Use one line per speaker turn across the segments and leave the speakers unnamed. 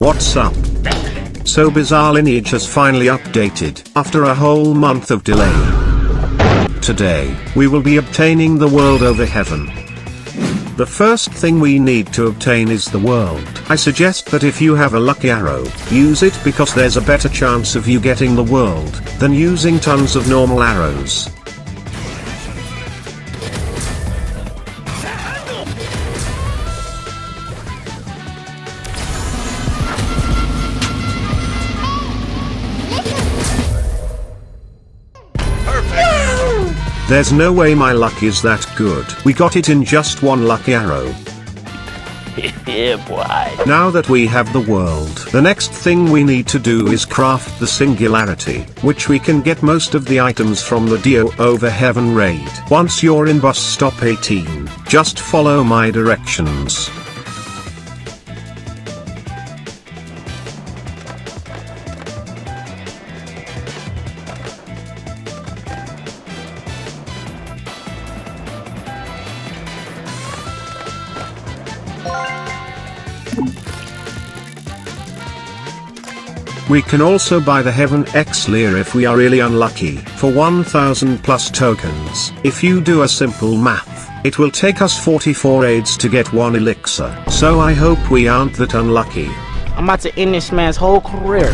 What's up? So Bizarre Lineage has finally updated after a whole month of delay. Today, we will be obtaining the world over heaven. The first thing we need to obtain is the world. I suggest that if you have a lucky arrow, use it because there's a better chance of you getting the world than using tons of normal arrows. There's no way my luck is that good. We got it in just one lucky arrow.
Yeah, boy.
Now that we have the world, the next thing we need to do is craft the singularity, which we can get most of the items from the Dio over Heaven raid. Once you're in bus stop 18, just follow my directions. We can also buy the Heaven X Lear if we are really unlucky, for 1000 plus tokens. If you do a simple math, it will take us 44 raids to get one elixir. So I hope we aren't that unlucky.
I'm about to end this man's whole career.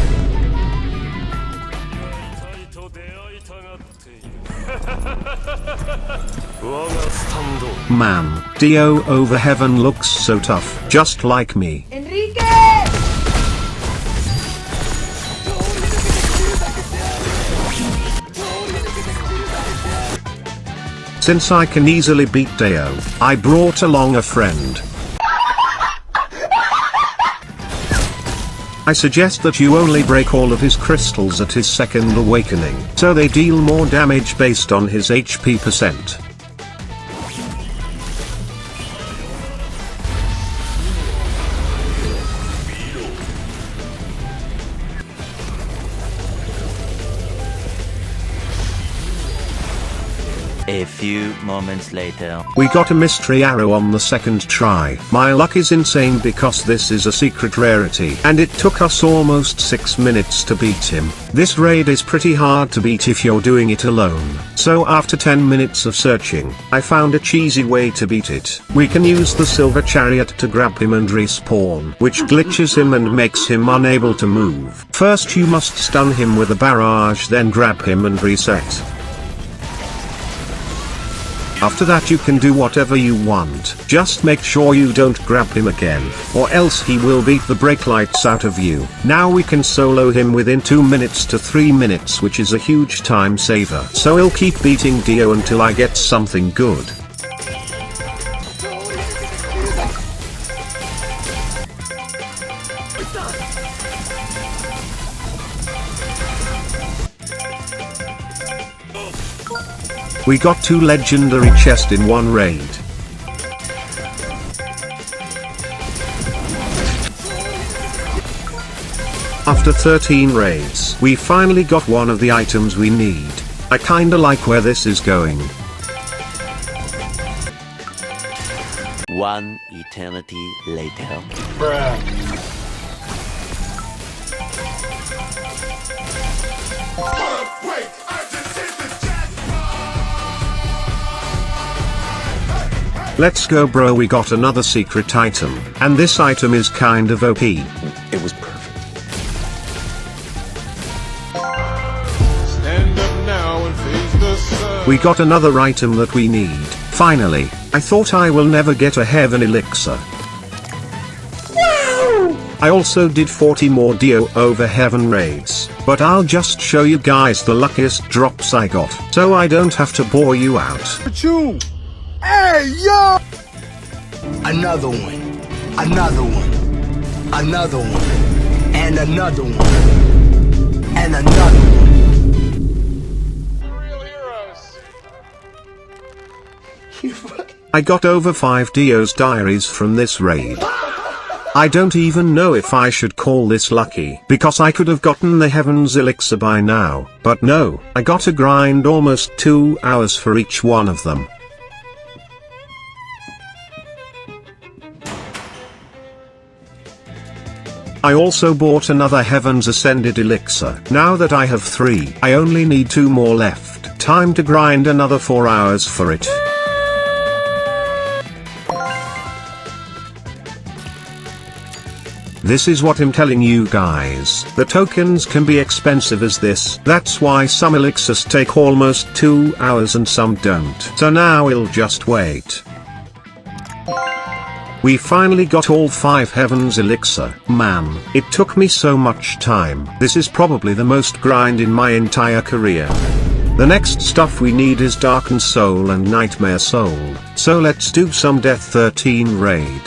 Man, Dio over Heaven looks so tough, just like me. Since I can easily beat Dio, I brought along a friend. I suggest that you only break all of his crystals at his second awakening, so they deal more damage based on his HP percent.
A few moments later.
We got a mystery arrow on the second try. My luck is insane because this is a secret rarity and it took us almost 6 minutes to beat him. This raid is pretty hard to beat if you're doing it alone. So after 10 minutes of searching, I found a cheesy way to beat it. We can use the silver chariot to grab him and respawn, which glitches him and makes him unable to move. First you must stun him with a barrage, then grab him and reset. After that you can do whatever you want, just make sure you don't grab him again, or else he will beat the brake lights out of you. Now we can solo him within 2 minutes to 3 minutes, which is a huge time saver. So I'll keep beating Dio until I get something good. We got 2 legendary chests in one raid. After 13 raids, we finally got one of the items we need. I kinda like where this is going.
One eternity later.
Bruh.
Let's go bro, we got another secret item, and this item is kind of OP.
It was perfect.
Stand up now and face the sun.
We got another item that we need. Finally, I thought I will never get a Heaven elixir. I also did 40 more Dio over Heaven raids, but I'll just show you guys the luckiest drops I got, so I don't have to bore you out.
Hey, yo!
Another one, another one, another one, and another one, and another one.
Real heroes.
I got over 5 Dio's diaries from this raid. I don't even know if I should call this lucky, because I could have gotten the Heaven's elixir by now, but no, I got to grind almost 2 hours for each one of them. I also bought another Heaven's Ascended elixir. Now that I have 3, I only need 2 more left. Time to grind another 4 hours for it. This is what I'm telling you guys. The tokens can be expensive as this. That's why some elixirs take almost 2 hours and some don't. So now we'll just wait. We finally got all 5 Heavens elixir. Man, it took me so much time. This is probably the most grind in my entire career. The next stuff we need is Darkened Soul and Nightmare Soul. So let's do some Death 13 raid.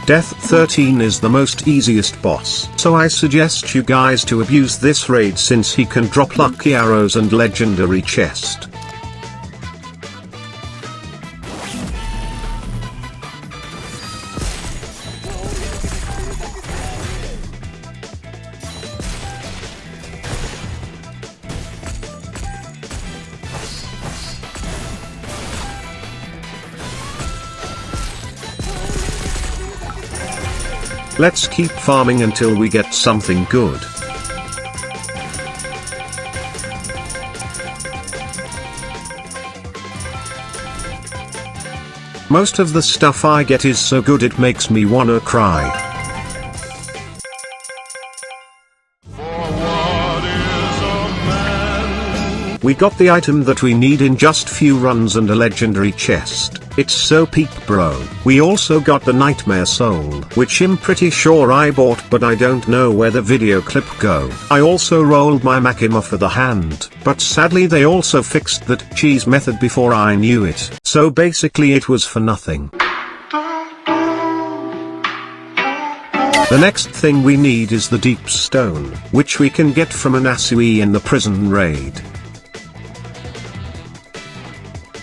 Death 13 is the most easiest boss, so I suggest you guys to abuse this raid since he can drop lucky arrows and legendary chest. Let's keep farming until we get something good. Most of the stuff I get is so good it makes me wanna cry. We got the item that we need in just few runs and a legendary chest. It's so peak bro. We also got the Nightmare Soul, which I'm pretty sure I bought but I don't know where the video clip go. I also rolled my Makima for the hand, but sadly they also fixed that cheese method before I knew it. So basically it was for nothing. The next thing we need is the Deep Stone, which we can get from an Asui in the prison raid.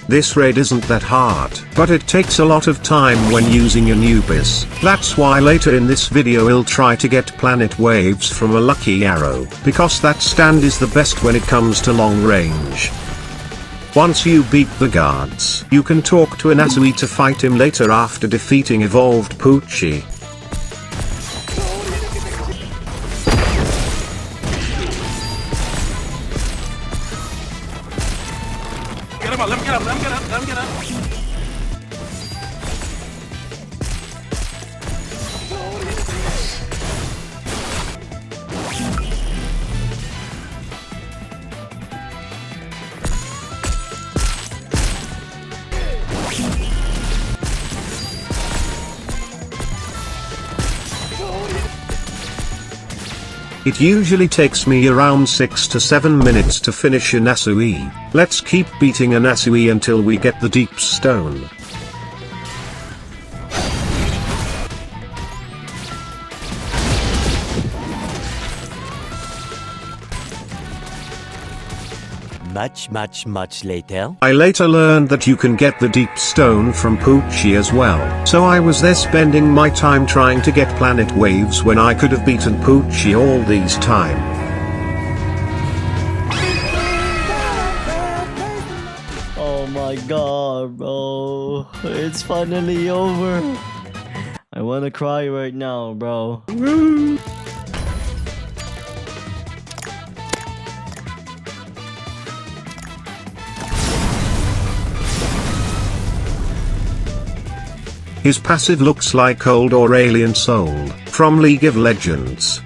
This raid isn't that hard, but it takes a lot of time when using Anubis. That's why later in this video we'll try to get planet waves from a lucky arrow, because that stand is the best when it comes to long range. Once you beat the guards, you can talk to an Asui to fight him later after defeating evolved Poochie.
Let him get up, let him get up, let him get up.
It usually takes me around 6 to 7 minutes to finish an Asui. Let's keep beating an Asui until we get the Deep Stone.
Much later.
I later learned that you can get the Deep Stone from Poochie as well, so I was there spending my time trying to get planet waves when I could have beaten Poochie all these time.
Oh my god, bro. It's finally over. I wanna cry right now, bro.
His passive looks like Old or Alien Soul, from League of Legends.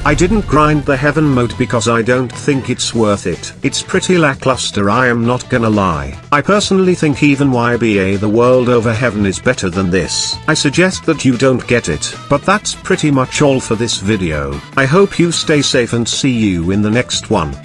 I didn't grind the heaven mode because I don't think it's worth it. It's pretty lackluster, I am not gonna lie. I personally think even YBA the world over heaven is better than this. I suggest that you don't get it. But that's pretty much all for this video. I hope you stay safe and see you in the next one.